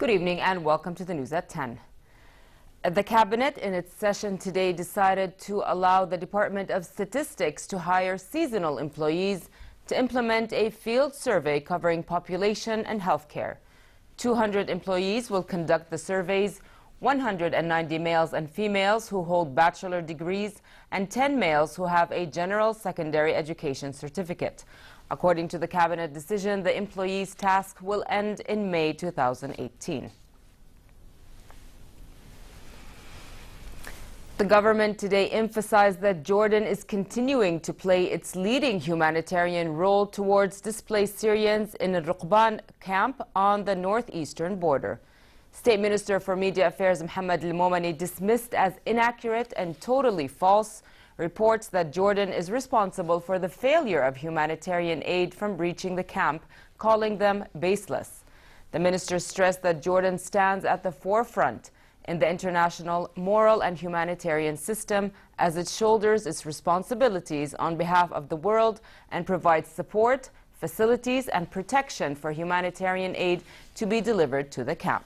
Good evening and welcome to the news at 10. The cabinet in its session today decided to allow the Department of Statistics to hire seasonal employees to implement a field survey covering population and healthcare. 200 employees will conduct the surveys, 190 males and females who hold bachelor degrees, and 10 males who have a general secondary education certificate. According to the cabinet decision, the employees' task will end in May 2018. The government today emphasized that Jordan is continuing to play its leading humanitarian role towards displaced Syrians in a Ruqban camp on the northeastern border. State Minister for Media Affairs Mohammed Al-Momani dismissed as inaccurate and totally false reports that Jordan is responsible for the failure of humanitarian aid from reaching the camp, calling them baseless. The minister stressed that Jordan stands at the forefront in the international moral and humanitarian system as it shoulders its responsibilities on behalf of the world and provides support, facilities and protection for humanitarian aid to be delivered to the camp.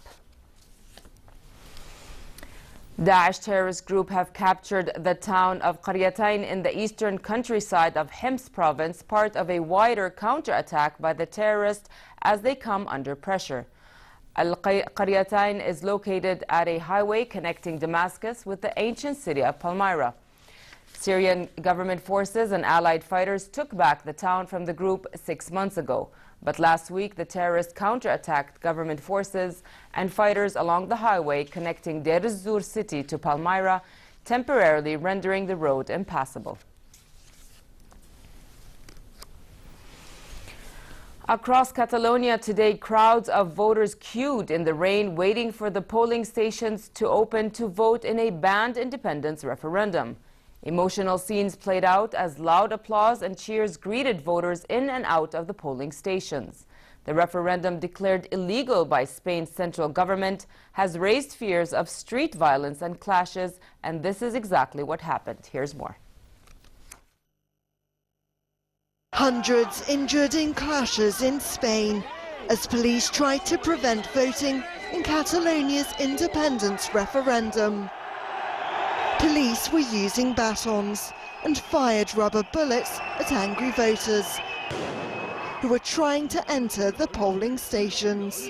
Daesh terrorist group have captured the town of Qaryatain in the eastern countryside of Hims province, part of a wider counterattack by the terrorists as they come under pressure. Qaryatain is located at a highway connecting Damascus with the ancient city of Palmyra. Syrian government forces and allied fighters took back the town from the group 6 months ago. But last week, the terrorists counterattacked government forces and fighters along the highway connecting Deir ez-Zur city to Palmyra, temporarily rendering the road impassable. Across Catalonia today, crowds of voters queued in the rain waiting for the polling stations to open to vote in a banned independence referendum. Emotional scenes played out as loud applause and cheers greeted voters in and out of the polling stations. The referendum, declared illegal by Spain's central government, has raised fears of street violence and clashes, and this is exactly what happened. Here's more. Hundreds injured in clashes in Spain as police tried to prevent voting in Catalonia's independence referendum. Police were using batons and fired rubber bullets at angry voters who were trying to enter the polling stations.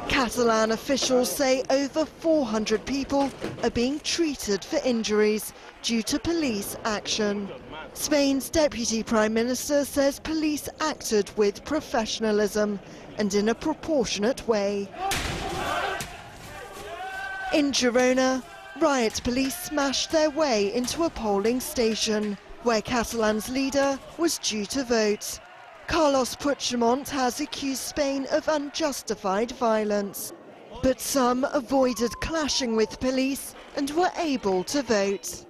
Catalan officials say over 400 people are being treated for injuries due to police action. Spain's Deputy Prime Minister says police acted with professionalism and in a proportionate way. In Girona, riot police smashed their way into a polling station where Catalan's leader was due to vote. Carlos Puigdemont has accused Spain of unjustified violence, but some avoided clashing with police and were able to vote.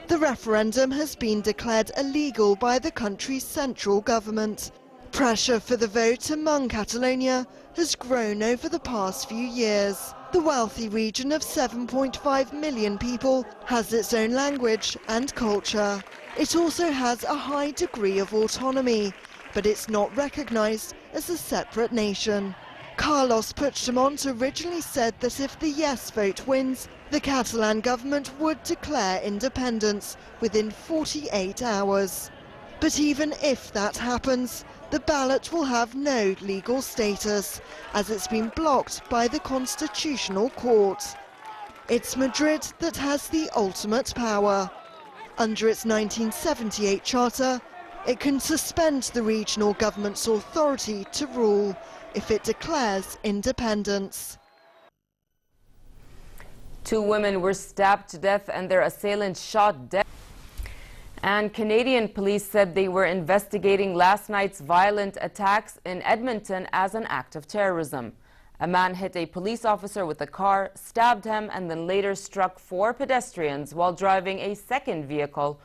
The referendum has been declared illegal by the country's central government. Pressure for the vote among Catalonia has grown over the past few years. The wealthy region of 7.5 million people has its own language and culture. It also has a high degree of autonomy, but it's not recognized as a separate nation. Carlos Puigdemont originally said that if the yes vote wins, the Catalan government would declare independence within 48 hours. But even if that happens, the ballot will have no legal status, as it's been blocked by the Constitutional Court. It's Madrid that has the ultimate power. Under its 1978 charter, it can suspend the regional government's authority to rule if it declares independence. 2 women were stabbed to death and their assailants shot dead. And Canadian police said they were investigating last night's violent attacks in Edmonton as an act of terrorism. A man hit a police officer with a car, stabbed him, and then later struck 4 pedestrians while driving a second vehicle.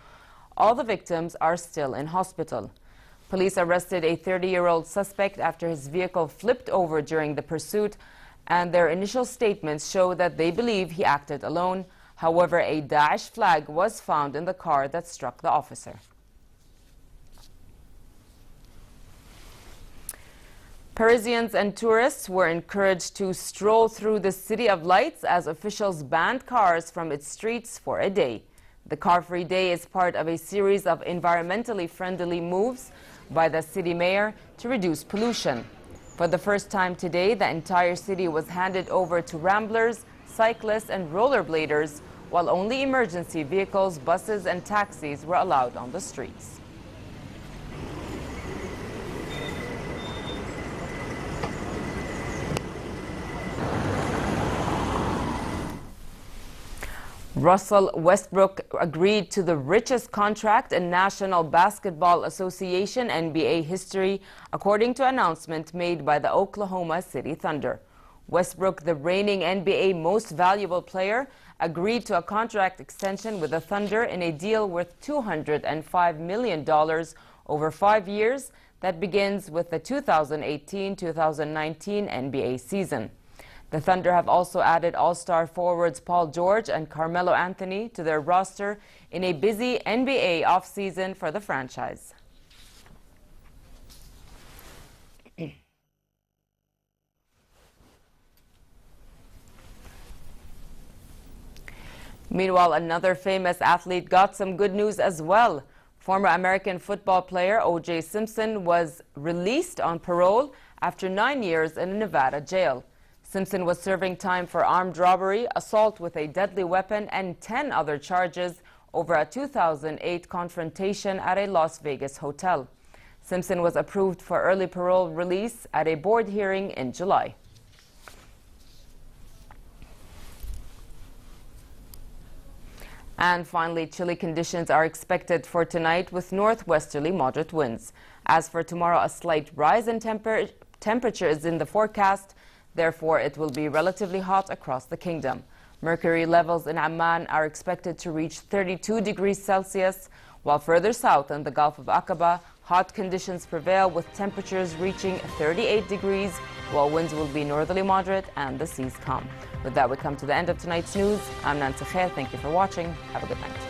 All the victims are still in hospital. Police arrested a 30-year-old suspect after his vehicle flipped over during the pursuit, and their initial statements show that they believe he acted alone. However, a Daesh flag was found in the car that struck the officer. Parisians and tourists were encouraged to stroll through the City of Lights as officials banned cars from its streets for a day. The car-free day is part of a series of environmentally friendly moves by the city mayor to reduce pollution. For the first time today, the entire city was handed over to ramblers, cyclists and rollerbladers, while only emergency vehicles, buses and taxis were allowed on the streets. Russell Westbrook agreed to the richest contract in National Basketball Association NBA history, according to an announcement made by the Oklahoma City Thunder. Westbrook, the reigning NBA Most Valuable Player, agreed to a contract extension with the Thunder in a deal worth $205 million over 5 years that begins with the 2018-2019 NBA season. The Thunder have also added all-star forwards Paul George and Carmelo Anthony to their roster in a busy NBA offseason for the franchise. Meanwhile, another famous athlete got some good news as well. Former American football player O.J. Simpson was released on parole after 9 years in a Nevada jail. Simpson was serving time for armed robbery, assault with a deadly weapon, and 10 other charges over a 2008 confrontation at a Las Vegas hotel. Simpson was approved for early parole release at a board hearing in July. And finally, chilly conditions are expected for tonight with northwesterly moderate winds. As for tomorrow, a slight rise in temperature is in the forecast. Therefore, it will be relatively hot across the kingdom. Mercury levels in Amman are expected to reach 32 degrees Celsius, while further south in the Gulf of Aqaba, hot conditions prevail with temperatures reaching 38 degrees, while winds will be northerly moderate and the seas calm. With that, we come to the end of tonight's news. I'm Nancy Khair. Thank you for watching. Have a good night.